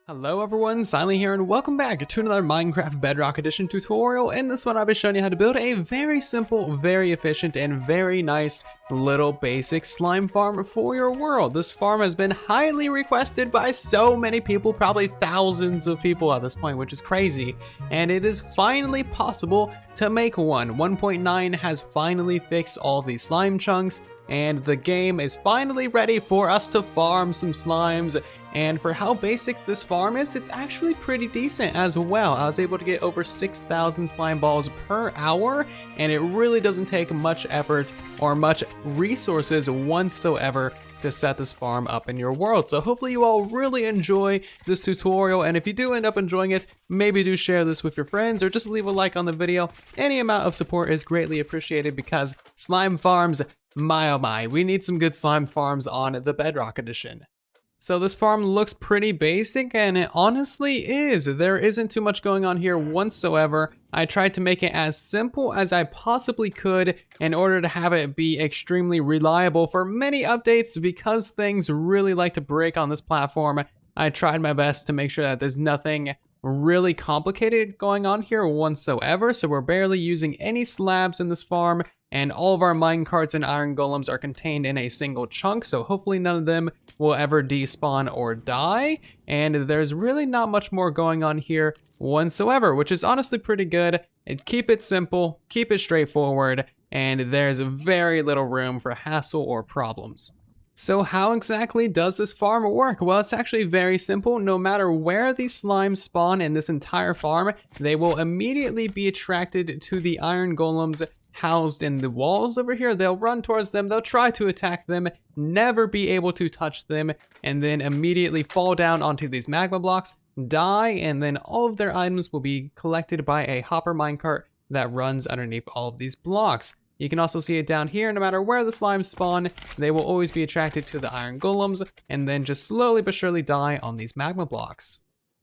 Hello everyone, Silent here and welcome back to another Minecraft Bedrock Edition tutorial. In this one I'll be showing you how to build a very simple, very efficient, and very nice little basic slime farm for your world. This farm has been highly requested by so many people, probably thousands of people at this point, which is crazy. And it is finally possible to make one. 1.9 has finally fixed all these slime chunks, and the game is finally ready for us to farm some slimes. And for how basic this farm is, it's actually pretty decent as well. I was able to get over 6,000 slime balls per hour, and it really doesn't take much effort or much resources whatsoever to set this farm up in your world. So hopefully you all really enjoy this tutorial, and if you do end up enjoying it, maybe do share this with your friends or just leave a like on the video. Any amount of support is greatly appreciated because slime farms, my oh my, we need some good slime farms on the Bedrock Edition. So this farm looks pretty basic, and it honestly is. There isn't too much going on here whatsoever. I tried to make it as simple as I possibly could in order to have it be extremely reliable for many updates because things really like to break on this platform. I tried my best to make sure that there's nothing really complicated going on here whatsoever, so we're barely using any slabs in this farm, and all of our minecarts and iron golems are contained in a single chunk, so hopefully none of them will ever despawn or die. And there's really not much more going on here whatsoever, which is honestly pretty good. Keep it simple, keep it straightforward, and there's very little room for hassle or problems. So how exactly does this farm work? Well, it's actually very simple. No matter where these slimes spawn in this entire farm, they will immediately be attracted to the iron golems housed in the walls over here. They'll run towards them, they'll try to attack them, never be able to touch them, and then immediately fall down onto these magma blocks, die, and then all of their items will be collected by a hopper minecart that runs underneath all of these blocks. You can also see it down here. No matter where the slimes spawn, they will always be attracted to the iron golems and then just slowly but surely die on these magma blocks.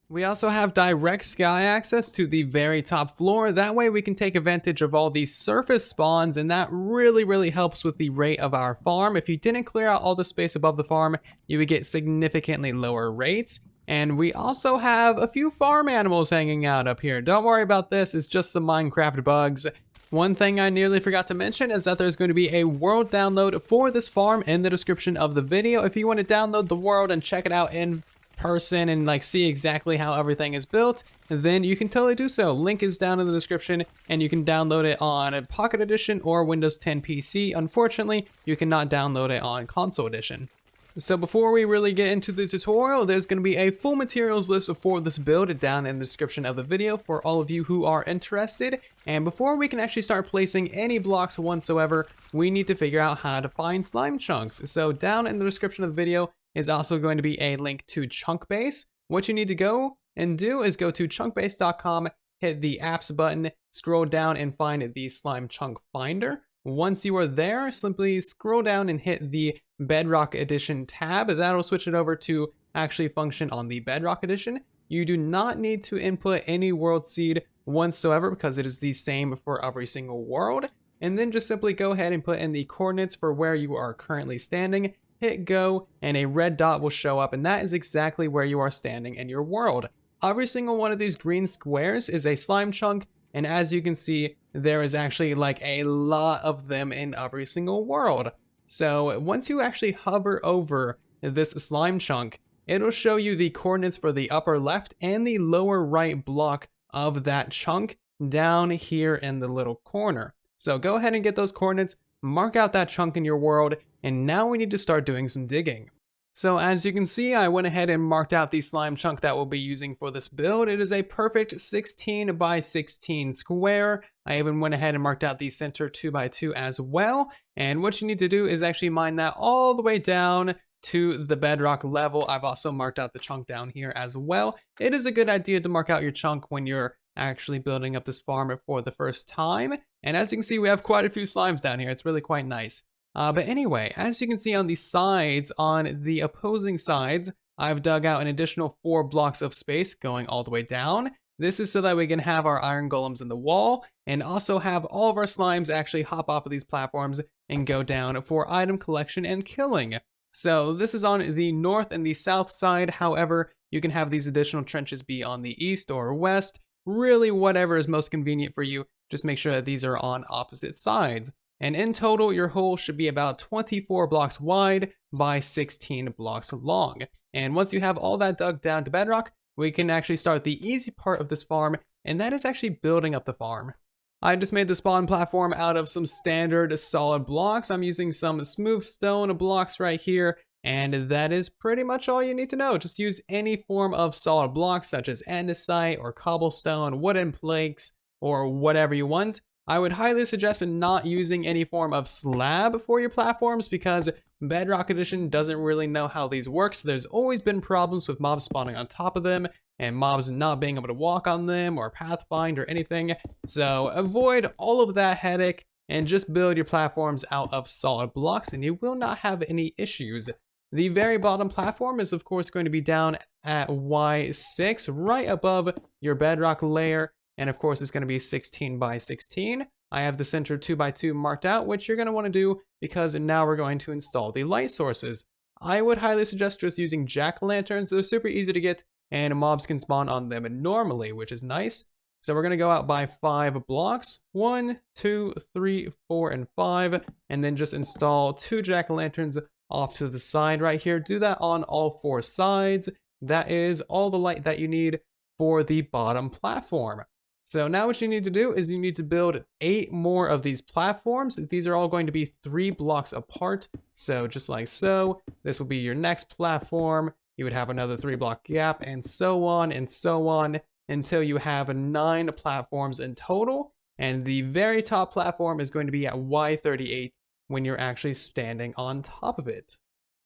We also have direct sky access to the very top floor. That way we can take advantage of all these surface spawns, and that really helps with the rate of our farm. If you didn't clear out all the space above the farm, you would get significantly lower rates. And we also have a few farm animals hanging out up here. Don't worry about this, it's just some Minecraft bugs. One thing I nearly forgot to mention is that there's going to be a world download for this farm in the description of the video. If you want to download the world and check it out in person and like see exactly how everything is built, then you can totally do so. Link is down in the description, and you can download it on a Pocket Edition or Windows 10 PC. Unfortunately, you cannot download it on Console Edition. So before we really get into the tutorial, there's going to be a full materials list for this build down in the description of the video for all of you who are interested. And before we can actually start placing any blocks whatsoever, we need to figure out how to find slime chunks. So down in the description of the video is also going to be a link to Chunkbase. What you need to go and do is go to chunkbase.com, hit the apps button, scroll down and find the slime chunk finder. Once you are there, simply scroll down and hit the Bedrock Edition tab. That'll switch it over to actually function on the Bedrock Edition. You do not need to input any world seed whatsoever because it is the same for every single world. And then just simply go ahead and put in the coordinates for where you are currently standing. Hit go, and a red dot will show up, and that is exactly where you are standing in your world. Every single one of these green squares is a slime chunk, and as you can see, there is actually like a lot of them in every single world. So once you actually hover over this slime chunk, it'll show you the coordinates for the upper left and the lower right block of that chunk down here in the little corner. So go ahead and get those coordinates, mark out that chunk in your world, and now we need to start doing some digging. So as you can see, I went ahead and marked out the slime chunk that we'll be using for this build. It is a perfect 16 by 16 square. I even went ahead and marked out the center 2 by 2 as well. And what you need to do is actually mine that all the way down to the bedrock level. I've also marked out the chunk down here as well. It is a good idea to mark out your chunk when you're actually building up this farm for the first time. And as you can see, we have quite a few slimes down here. It's really quite nice. But anyway, as you can see on the sides, on the opposing sides, I've dug out an additional 4 blocks of space going all the way down. This is so that we can have our iron golems in the wall and also have all of our slimes actually hop off of these platforms and go down for item collection and killing. So this is on the north and the south side. However, You can have these additional trenches be on the east or west, really whatever is most convenient for you. Just make sure that these are on opposite sides. And in total, your hole should be about 24 blocks wide by 16 blocks long. And once you have all that dug down to bedrock, we can actually start the easy part of this farm, and that is actually building up the farm. I just made the spawn platform out of some standard solid blocks. I'm using some smooth stone blocks right here, and that is pretty much all you need to know. Just use any form of solid blocks such as andesite or cobblestone, wooden planks, or whatever you want. I would highly suggest not using any form of slab for your platforms because Bedrock Edition doesn't really know how these work, so there's always been problems with mobs spawning on top of them and mobs not being able to walk on them or pathfind or anything. So avoid all of that headache and just build your platforms out of solid blocks and you will not have any issues. The very bottom platform is of course going to be down at Y6 right above your bedrock layer. And of course, it's going to be 16 by 16. I have the center 2 by 2 marked out, which you're going to want to do because now we're going to install the light sources. I would highly suggest just using jack-o'-lanterns. They're super easy to get and mobs can spawn on them normally, which is nice. So we're going to go out by 5 blocks, 1, 2, 3, 4, and 5, and then just install 2 jack-o'-lanterns off to the side right here. Do that on all 4 sides. That is all the light that you need for the bottom platform. So now what you need to do is you need to build 8 more of these platforms. These are all going to be 3 blocks apart. So just like so, this will be your next platform. You would have another 3-block gap and so on until you have 9 platforms in total. And the very top platform is going to be at Y38 when you're actually standing on top of it.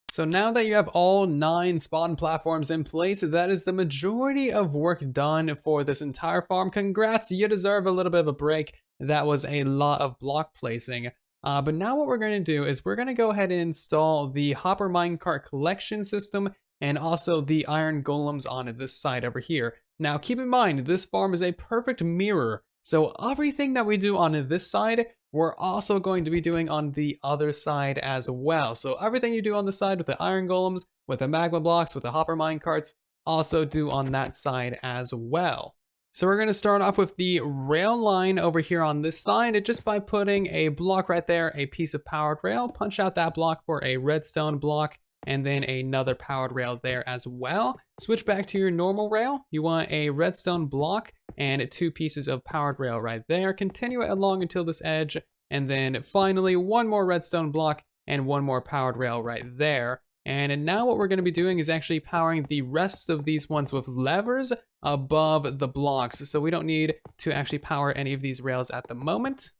So now that you have all 9 spawn platforms in place, that is the majority of work done for this entire farm. Congrats, you deserve a little bit of a break. That was a lot of block placing. But now what we're going to do is we're going to go ahead and install the hopper minecart collection system and also the iron golems on this side over here. Now keep in mind, this farm is a perfect mirror. So everything that we do on this side, we're also going to be doing on the other side as well. So everything you do on the side with the iron golems, with the magma blocks, with the hopper minecarts, also do on that side as well. So we're going to start off with the rail line over here on this side, just by putting a block right there, a piece of powered rail, punch out that block for a redstone block, and then another powered rail there as well. Switch back to your normal rail. You want a redstone block and 2 pieces of powered rail right there. Continue it along until this edge, and then finally 1 more redstone block and 1 more powered rail right there. And now what we're going to be doing is actually powering the rest of these ones with levers above the blocks. So we don't need to actually power any of these rails at the moment.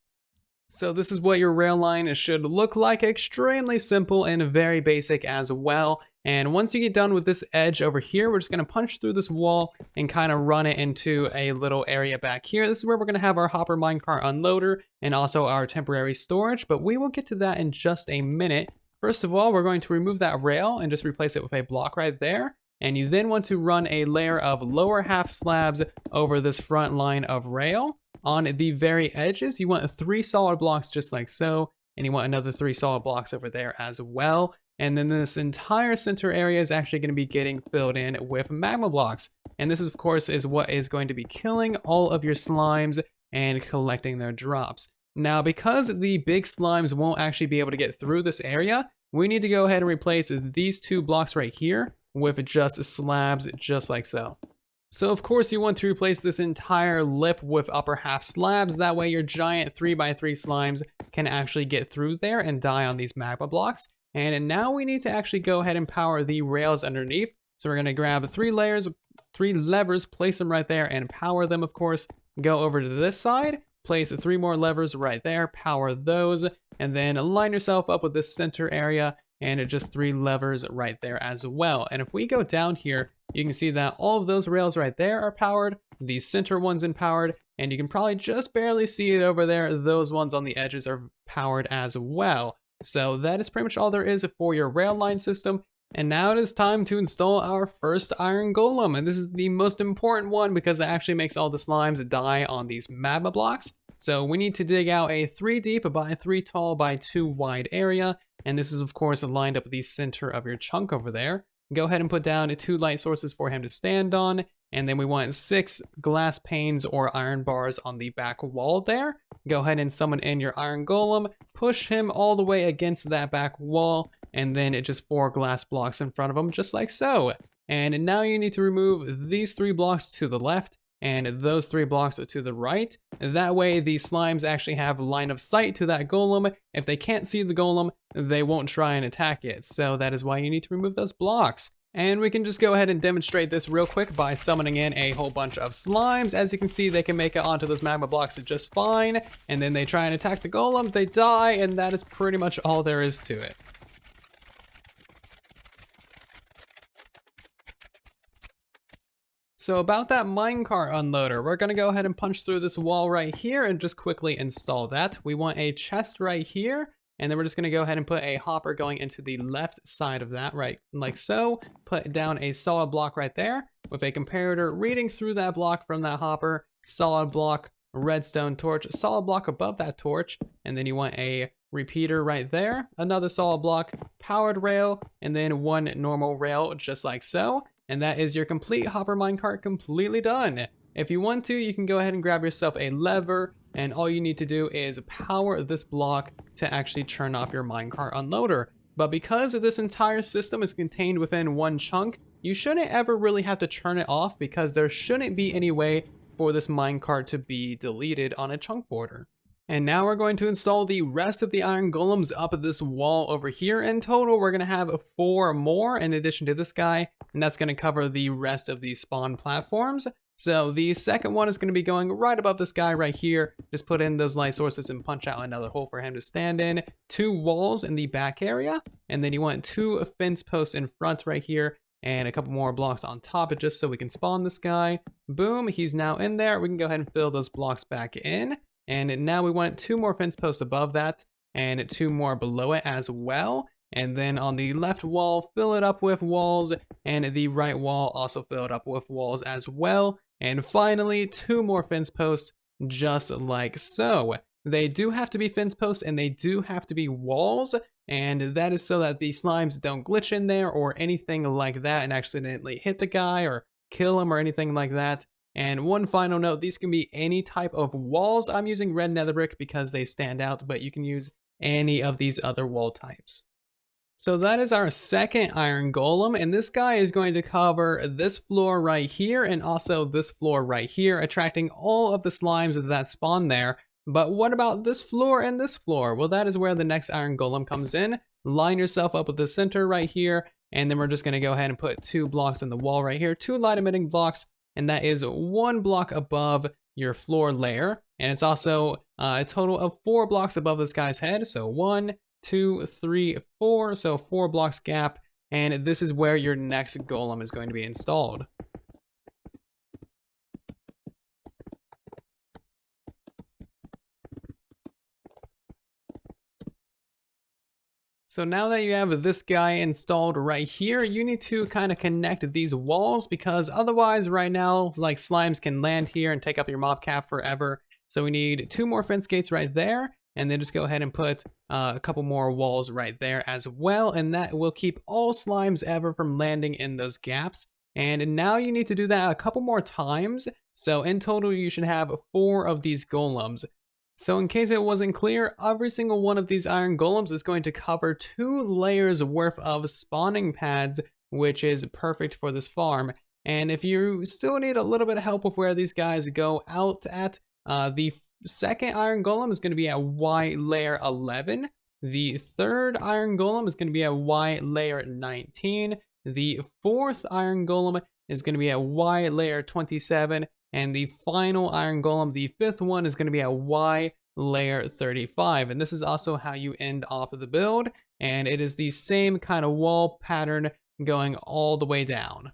So this is what your rail line should look like. Extremely simple and very basic as well. And once you get done with this edge over here, we're just going to punch through this wall and kind of run it into a little area back here. This is where we're going to have our hopper minecart unloader and also our temporary storage, but we will get to that in just a minute. First of all, we're going to remove that rail and just replace it with a block right there. And you then want to run a layer of lower half slabs over this front line of rail. On the very edges, you want 3 solid blocks just like so, and you want another 3 solid blocks over there as well. And then this entire center area is actually going to be getting filled in with magma blocks. And this, of course, is what is going to be killing all of your slimes and collecting their drops. Now, because the big slimes won't actually be able to get through this area, we need to go ahead and replace these 2 blocks right here with just slabs just like so. So of course you want to replace this entire lip with upper half slabs. That way your giant 3x3 slimes can actually get through there and die on these magma blocks. And now we need to actually go ahead and power the rails underneath. So we're going to grab 3 levers, place them right there and power them, of course. Go over to this side, place 3 more levers right there, power those, and then line yourself up with this center area and just 3 levers right there as well. And if we go down here, you can see that all of those rails right there are powered, the center one's powered, and you can probably just barely see it over there. Those ones on the edges are powered as well. So that is pretty much all there is for your rail line system. And now it is time to install our first iron golem. And this is the most important one because it actually makes all the slimes die on these magma blocks. So we need to dig out a 3 deep by 3 tall by 2 wide area. And this is of course lined up with the center of your chunk over there. go ahead and put down 2 light sources for him to stand on. And then we want 6 glass panes or iron bars on the back wall there. Go ahead and summon in your iron golem, push him all the way against that back wall, and then it just 4 glass blocks in front of him, just like so. And now you need to remove these 3 blocks to the left and those 3 blocks to the right. That way the slimes actually have line of sight to that golem. If they can't see the golem, they won't try and attack it. So that is why you need to remove those blocks. And we can just go ahead and demonstrate this real quick by summoning in a whole bunch of slimes. As you can see, they can make it onto those magma blocks just fine. And then they try and attack the golem, they die, and that is pretty much all there is to it. So about that minecart unloader, we're gonna go ahead and punch through this wall right here and just quickly install that. We want a chest right here, and then we're just gonna go ahead and put a hopper going into the left side of that, right like so. Put down a solid block right there with a comparator reading through that block from that hopper, solid block, redstone torch, solid block above that torch, and then you want a repeater right there, another solid block, powered rail, and then 1 normal rail just like so. And that is your complete hopper minecart completely done. If you want to, you can go ahead and grab yourself a lever, and all you need to do is power this block to actually turn off your minecart unloader. But because this entire system is contained within 1 chunk, you shouldn't ever really have to turn it off because there shouldn't be any way for this minecart to be deleted on a chunk border. And now we're going to install the rest of the iron golems up this wall over here. In total, we're going to have 4 more in addition to this guy, and that's going to cover the rest of these spawn platforms. So the second one is going to be going right above this guy right here. Just put in those light sources and punch out another hole for him to stand in. 2 walls in the back area, and then you want 2 fence posts in front right here, and a couple more blocks on top of just so we can spawn this guy. Boom, he's now in there. We can go ahead and fill those blocks back in. And now we want 2 more fence posts above that and 2 more below it as well. And then on the left wall, fill it up with walls, and the right wall also fill it up with walls as well. And finally, 2 more fence posts just like so. They do have to be fence posts and they do have to be walls, and that is so that the slimes don't glitch in there or anything like that and accidentally hit the guy or kill him or anything like that. And one final note, these can be any type of walls. I'm using red nether brick because they stand out, but you can use any of these other wall types. So that is our second iron golem, and this guy is going to cover this floor right here and also this floor right here, attracting all of the slimes that spawn there. But what about this floor and this floor? Well, that is where the next iron golem comes in. Line yourself up with the center right here, and then we're just gonna go ahead and put 2 blocks in the wall right here, 2 light emitting blocks, and that is 1 block above your floor layer. And it's also a total of 4 blocks above this guy's head. So 1, 2, 3, 4, so 4 blocks gap. And this is where your next golem is going to be installed. So now that you have this guy installed right here, you need to kind of connect these walls because otherwise right now, like slimes can land here and take up your mob cap forever. So we need 2 more fence gates right there, and then just go ahead and put a couple more walls right there as well. And that will keep all slimes ever from landing in those gaps. And now you need to do that a couple more times. So in total, you should have 4 of these golems. So in case it wasn't clear, every single one of these iron golems is going to cover 2 layers worth of spawning pads, which is perfect for this farm. And if you still need a little bit of help with where these guys go out at, the second iron golem is going to be at Y layer 11. The third iron golem is going to be at Y layer 19. The fourth iron golem is going to be at Y layer 27. And the final iron golem, the 5th one, is going to be at Y layer 35. And this is also how you end off of the build. And it is the same kind of wall pattern going all the way down.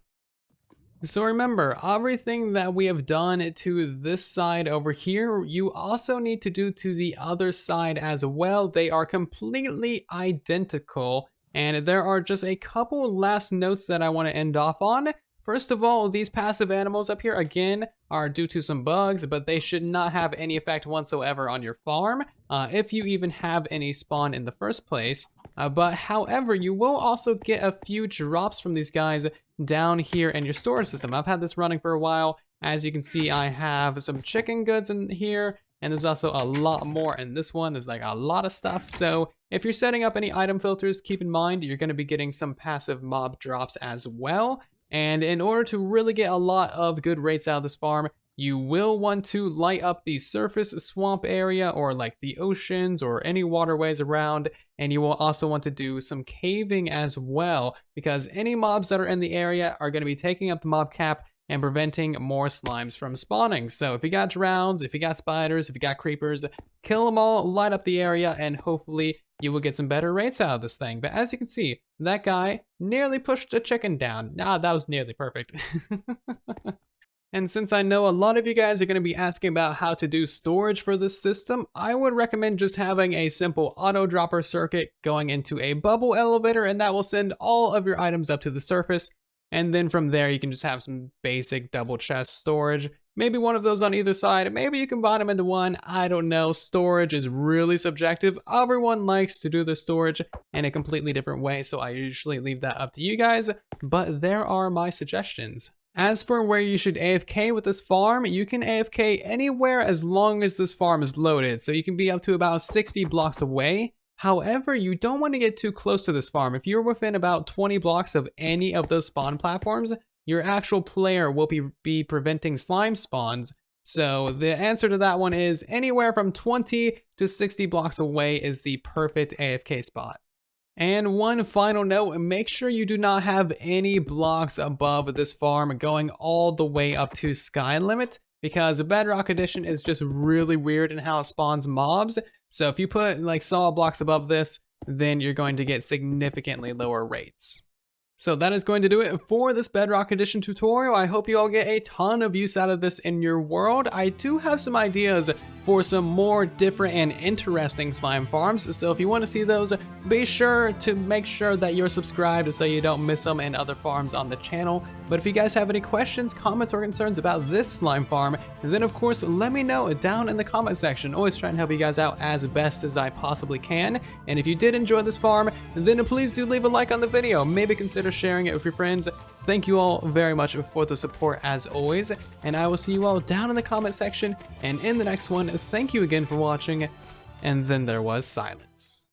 So remember, everything that we have done to this side over here, you also need to do to the other side as well. They are completely identical. And there are just a couple last notes that I want to end off on. First of all, these passive animals up here, again, are due to some bugs, but they should not have any effect whatsoever on your farm, if you even have any spawn in the first place. But however, you will also get a few drops from these guys down here in your storage system. I've had this running for a while. As you can see, I have some chicken goods in here, and there's also a lot more in this one. There's like a lot of stuff. So if you're setting up any item filters, keep in mind you're going to be getting some passive mob drops as well. And in order to really get a lot of good rates out of this farm, you will want to light up the surface swamp area or like the oceans or any waterways around. And you will also want to do some caving as well, because any mobs that are in the area are going to be taking up the mob cap and preventing more slimes from spawning. So if you got drowns, if you got spiders, if you got creepers, kill them all, light up the area, and hopefully you will get some better rates out of this thing. But as you can see, that guy nearly pushed a chicken down. That was nearly perfect. And since I know a lot of you guys are going to be asking about how to do storage for this system, I would recommend just having a simple auto dropper circuit going into a bubble elevator, and that will send all of your items up to the surface. And then from there, you can just have some basic double chest storage. Maybe one of those on either side. Maybe you combine them into one. I don't know. Storage is really subjective. Everyone likes to do their storage in a completely different way, so I usually leave that up to you guys. But there are my suggestions. As for where you should AFK with this farm, you can AFK anywhere as long as this farm is loaded. So you can be up to about 60 blocks away. However, you don't want to get too close to this farm. If you're within about 20 blocks of any of those spawn platforms, your actual player will be preventing slime spawns. So the answer to that one is anywhere from 20 to 60 blocks away is the perfect AFK spot. And one final note, make sure you do not have any blocks above this farm going all the way up to sky limit, because Bedrock Edition is just really weird in how it spawns mobs. So if you put like solid blocks above this, then you're going to get significantly lower rates. So that is going to do it for this Bedrock Edition tutorial. I hope you all get a ton of use out of this in your world. I do have some ideas for some more different and interesting slime farms, so if you want to see those, be sure to make sure that you're subscribed so you don't miss them in other farms on the channel. But if you guys have any questions, comments, or concerns about this slime farm, then of course let me know down in the comment section. Always try and help you guys out as best as I possibly can. And if you did enjoy this farm, then please do leave a like on the video. Maybe consider sharing it with your friends. Thank you all very much for the support as always, and I will see you all down in the comment section and in the next one. Thank you again for watching, and then there was silence.